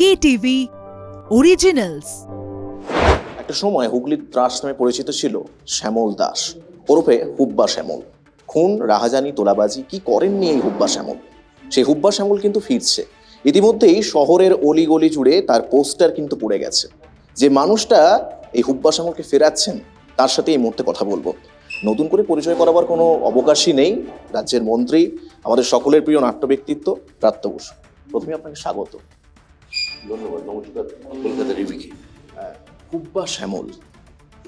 KTV Originals। একটা সময় হুগলির ত্রাস নামে পরিচিত ছিল শ্যামল দাস, ওরফে হুব্বা শ্যামল। খুন, রাহাজানি, তোলাবাজি কি করেননি এই হুব্বা শ্যামল? সেই হুব্বা শ্যামল কিন্তু ফিরছে। ইতিমধ্যেই শহরের অলিগলি জুড়ে তার পোস্টার কিন্তু পড়ে গেছে। যে মানুষটা এই হুব্বা শ্যামলকে ফেরাচ্ছেন, তার সাথে এই মুহূর্তে কথা বলবো। নতুন করে পরিচয় করাবার কোনো অবকাশই নেই। রাজ্যের মন্ত্রী, আমাদের সকলের প্রিয় নাট্য ব্যক্তিত্ব ব্রাত্য বসু। প্রথমে আপনাকে স্বাগত। ধন্যবাদ। নমস্কার। কলকাতা টিভিকে। হুব্বা শ্যামল,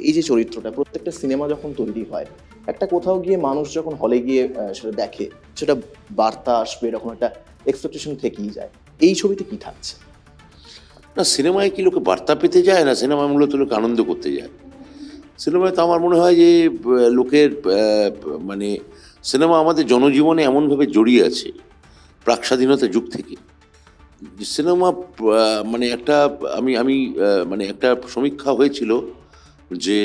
এই যে চরিত্রটা, প্রত্যেকটা সিনেমা যখন তৈরি হয়, একটা কোথাও গিয়ে মানুষ যখন হলে গিয়ে সেটা দেখে, সেটা বার্তা আসবে, এরকম একটা এক্সপেকটেশন থেকেই যায়। এই ছবিতে কি থাকছে? না, সিনেমায় কি লোকে বার্তা পেতে যায়? না, সিনেমায় মূলত লোক আনন্দ করতে যায়। সিনেমায় তো আমার মনে হয় যে লোকের মানে সিনেমা আমাদের জনজীবনে এমনভাবে জড়িয়ে আছে প্রাক স্বাধীনতা যুগ থেকে। সিনেমা মানে একটা আমি আমি মানে একটা সমীক্ষা হয়েছিল যে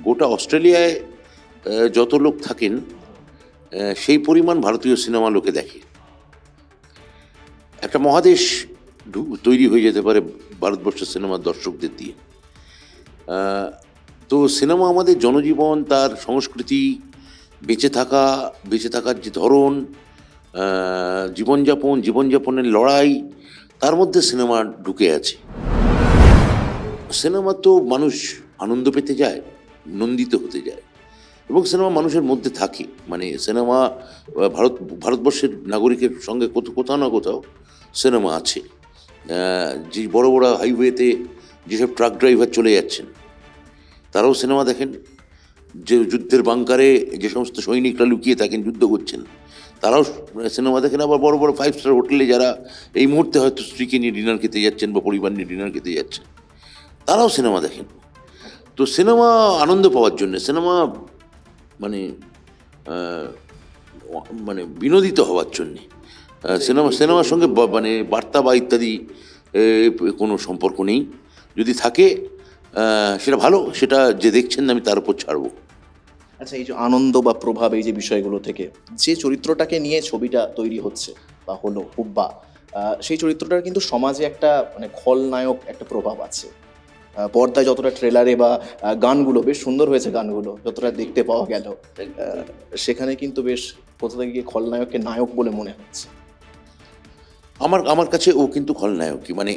গোটা অস্ট্রেলিয়ায় যত লোক থাকেন সেই পরিমাণ ভারতীয় সিনেমা লোকে দেখে। একটা মহাদেশ তৈরি হয়ে যেতে পারে ভারতবর্ষের সিনেমার দর্শকদের দিয়ে। তো সিনেমা আমাদের জনজীবন, তার সংস্কৃতি, বেঁচে থাকার যে ধরন, জীবনযাপনের লড়াই, তার মধ্যে সিনেমা ঢুকে আছে। সিনেমা তো মানুষ আনন্দ পেতে যায়, নন্দিত হতে যায়, এবং সিনেমা মানুষের মধ্যে থাকে। মানে সিনেমা ভারতবর্ষের নাগরিকের সঙ্গে কোথাও না কোথাও সিনেমা আছে। যে বড় বড় হাইওয়েতে যেসব ট্রাক ড্রাইভার চলে যাচ্ছেন, তারাও সিনেমা দেখেন। যে যুদ্ধের বাংকারে যে সমস্ত সৈনিকরা লুকিয়ে থাকেন, যুদ্ধ করছেন, তারাও সিনেমা দেখেন। আবার বড় বড় 5 স্টার হোটেলে যারা এই মুহূর্তে হয়তো স্ত্রীকে নিয়ে ডিনার খেতে যাচ্ছেন বা পরিবার নিয়ে ডিনার খেতে যাচ্ছেন, তারাও সিনেমা দেখেন। তো সিনেমা আনন্দ পাওয়ার জন্যে, সিনেমা মানে মানে বিনোদিত হওয়ার জন্যে। সিনেমার সঙ্গে মানে বার্তা বা ইত্যাদি কোনো সম্পর্ক নেই। যদি থাকে সেটা ভালো, সেটা যে দেখছেন আমি তার উপর ছাড়বো। আচ্ছা, এই যে আনন্দ বা প্রভাব, এই যে বিষয়গুলো থেকে যে চরিত্রটাকে নিয়ে ছবিটা তৈরি হচ্ছে বা হলো হুব্বা, সেই চরিত্রটার কিন্তু সমাজে একটা মানে খলনায়ক একটা প্রভাব আছে। পর্দায় যতটা ট্রেলারে বা গানগুলো বেশ সুন্দর হয়েছে, গানগুলো যতটা দেখতে পাওয়া গেল, সেখানে কিন্তু বেশ কোথা থেকে গিয়ে খলনায়ককে নায়ক বলে মনে হচ্ছে। আমার কাছে ও কিন্তু খলনায়কই। মানে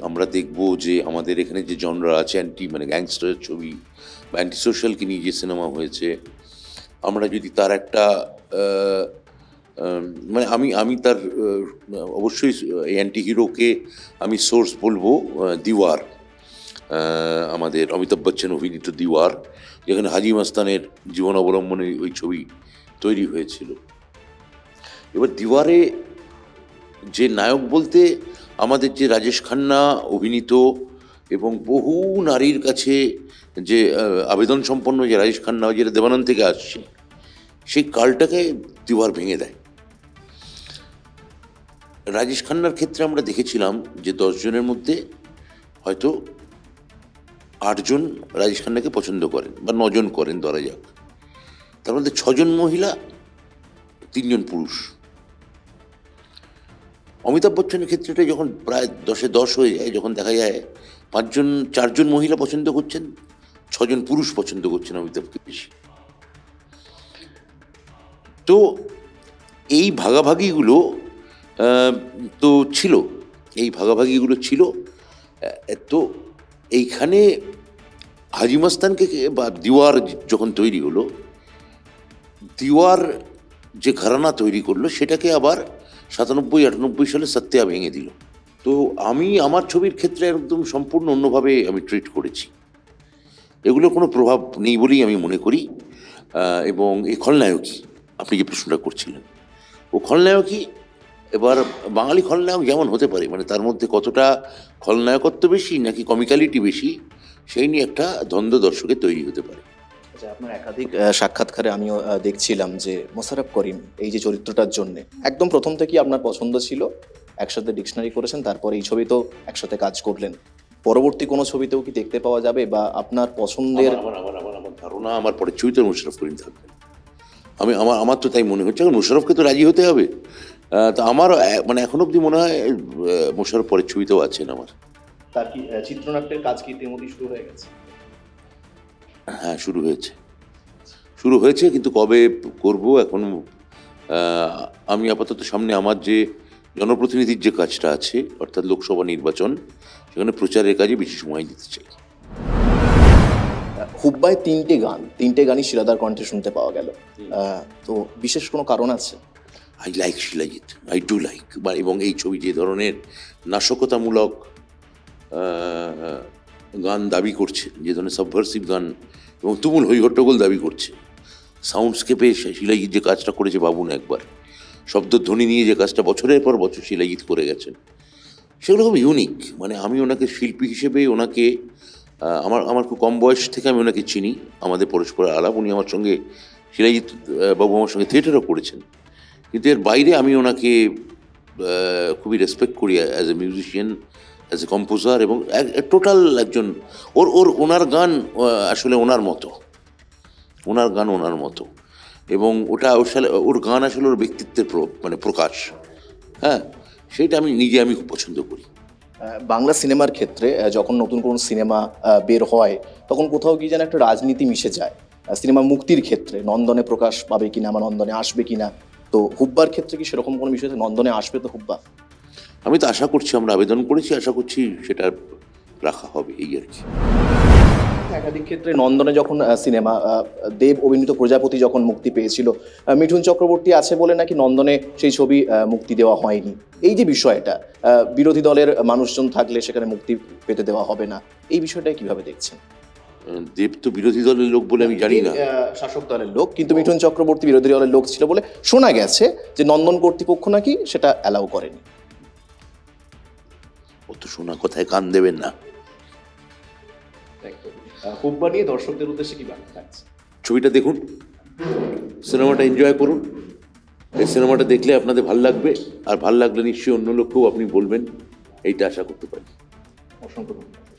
আমরা দেখবো যে আমাদের এখানে যে জনরা আছে, মানে গ্যাংস্টারের ছবি বা অ্যান্টি সোশ্যালকে নিয়ে যে সিনেমা হয়েছে, আমরা যদি তার একটা মানে আমি তার অবশ্যই অ্যান্টি হিরোকে আমি সোর্স বলবো দিওয়ার, আমাদের অমিতাভ বচ্চন অভিনীত দিওয়ার, যেখানে হাজি মাস্তানের জীবন অবলম্বনে ওই ছবি তৈরি হয়েছিল। এবার দিওয়ারে যে নায়ক বলতে আমাদের যে রাজেশ খান্না অভিনীত এবং বহু নারীর কাছে যে আবেদন সম্পন্ন যে রাজেশ খান্না, যেটা দেবানন্দ থেকে আসছে, সেই কালটাকে দিওয়ার ভেঙে দেয়। রাজেশ খান্নার ক্ষেত্রে আমরা দেখেছিলাম যে 10 জনের মধ্যে হয়তো 8 জন রাজেশ খান্নাকে পছন্দ করেন বা 9 জন করেন ধরা যাক। তার মধ্যে 6 জন মহিলা, 3 জন পুরুষ। অমিতাভ বচ্চনের ক্ষেত্রেটা যখন প্রায় 10-এ 10 হয়ে যায়, যখন দেখা যায় 4 জন মহিলা পছন্দ করছেন, 6 জন পুরুষ পছন্দ করছেন অমিতাভকে বেশি। তো এই ভাগাভাগিগুলো তো ছিল, তো এইখানে হাজি মাস্তানকে বা দিওয়ার যখন তৈরি হলো, দিওয়ার যে ঘরানা তৈরি করলো, সেটাকে আবার 97-98 সালে সত্যা ভেঙে দিল। তো আমি আমার ছবির ক্ষেত্রে একদম সম্পূর্ণ অন্যভাবে আমি ট্রিট করেছি। এগুলো কোনো প্রভাব নেই বলেই আমি মনে করি। এবং এই খলনায়কই, আপনি যে প্রশ্নটা করছিলেন, ও খলনায়কই। এবার বাঙালি খলনায়ক যেমন হতে পারে, মানে তার মধ্যে কতটা খলনায়কত্ব বেশি নাকি কমিক্যালিটি বেশি, সেই নিয়ে একটা দ্বন্দ্ব দর্শকের তৈরি হতে পারে। আচ্ছা, আপনার একাধিক সাক্ষাৎকারে আমিও দেখছিলাম যে মোশাররফ করিম এই যে চরিত্রটার জন্য একদম প্রথম থেকেই আপনার পছন্দ ছিল। একসাথে ডিকশনারি করেছেন, তারপরে এই ছবিতেও একসাথে কাজ করলেন। পরবর্তী কোনো ছবিতেও কি দেখতে পাওয়া যাবে বা আপনার পছন্দের? আমার ধারণা, আমার পরের ছবিতে মোশাররফ করিম থাকবেন। আমার তো তাই মনে হচ্ছে। মোশাররফকে তো রাজি হতে হবে। তা আমার মানে এখন অব্দি মনে হয় মোশাররফ পরের ছবিতেও আছেন আমার। তার কি চিত্রনাট্যের কাজ কি ইতিমধ্যেই শুরু হয়ে গেছে? হ্যাঁ, শুরু হয়েছে কিন্তু কবে করব এখন আমি আপাতত সামনে আমার যে জনপ্রতিনিধির যে কাজটা আছে অর্থাৎ লোকসভা নির্বাচন, সেখানে প্রচারের কাজে বেশি সময় দিতে চাই। হুব্বায় তিনটে গানই শিলাদার কণ্ঠে শুনতে পাওয়া গেল, তো বিশেষ কোনো কারণ আছে? I like shilajit, I do like, এবং এই ছবি যে ধরনের নাশকতামূলক গান দাবি করছে, যে ধরনের সাবভার্সিভ গান এবং তুমুল হইহট্টগোল দাবি করছে, সাউন্ডস্কেপে শিলাজিৎ যে কাজটা করেছে ভাবুন একবার, শব্দধ্বনি নিয়ে যে কাজটা বছরের পর বছর শিলাজিৎ করে গেছেন, সেগুলো খুব ইউনিক। মানে আমি ওনাকে শিল্পী হিসেবে ওনাকে আমার খুব কম বয়স থেকে আমি ওনাকে চিনি, আমাদের পরস্পর আলাপ, উনি আমার সঙ্গে শিলাজিৎ বাবু আমার সঙ্গে থিয়েটারও করেছেন, কিন্তু এর বাইরে আমি ওনাকে খুবই রেসপেক্ট করি as a musician, as a composer, এবং টোটাল একজন ওনার গান আসলে ওনার মতো, এবং ওর গান আসলে ওর ব্যক্তিত্বের মানে প্রকাশ। হ্যাঁ, সেটা আমি খুব পছন্দ করি। বাংলা সিনেমার ক্ষেত্রে যখন নতুন কোনো সিনেমা বের হয় তখন কোথাও গিয়ে যেন একটা রাজনীতি মিশে যায়। সিনেমা মুক্তির ক্ষেত্রে নন্দনে প্রকাশ পাবে কিনা বা নন্দনে আসবে কিনা, তো হুব্বার ক্ষেত্রে কি সেরকম কোনো বিষয় নন্দনে আসবে? তো হুব্বা আমি তো আশা করছি, আমরা আবেদন করেছি, আশা করছি সেটা রাখা হবে, এই আর কি। একাধিক ক্ষেত্রে নন্দনে যখন সিনেমা দেব অভিনীত প্রজাপতি যখন মুক্তি পেয়েছিল, মিঠুন চক্রবর্তী আছে বলে নাকি নন্দনে সেই ছবি মুক্তি দেওয়া হয়নি। এই যে বিষয়টা, বিরোধী দলের মানুষজন থাকলে সেখানে মুক্তি পেতে দেওয়া হবে না, এই বিষয়টা কিভাবে দেখছেন? দেব তো বিরোধী দলের লোক বলে আমি জানি না। শাসক দলের লোক, কিন্তু মিঠুন চক্রবর্তী বিরোধী দলের লোক ছিল বলে শোনা গেছে যে নন্দন কর্তৃপক্ষ নাকি সেটা অ্যালাউ করেনি। অত শোনা কথায় কান দেবেন না। হুব্বা নিয়ে দর্শকদের উদ্দেশ্যে কি বার্তা থাকছে? ছবিটা দেখুন, সিনেমাটা এনজয় করুন। এই সিনেমাটা দেখলে আপনাদের ভাল লাগবে, আর ভাল লাগলে নিশ্চয়ই অন্য লোককেও আপনি বলবেন, এইটা আশা করতে পারি। অসংখ্য ধন্যবাদ।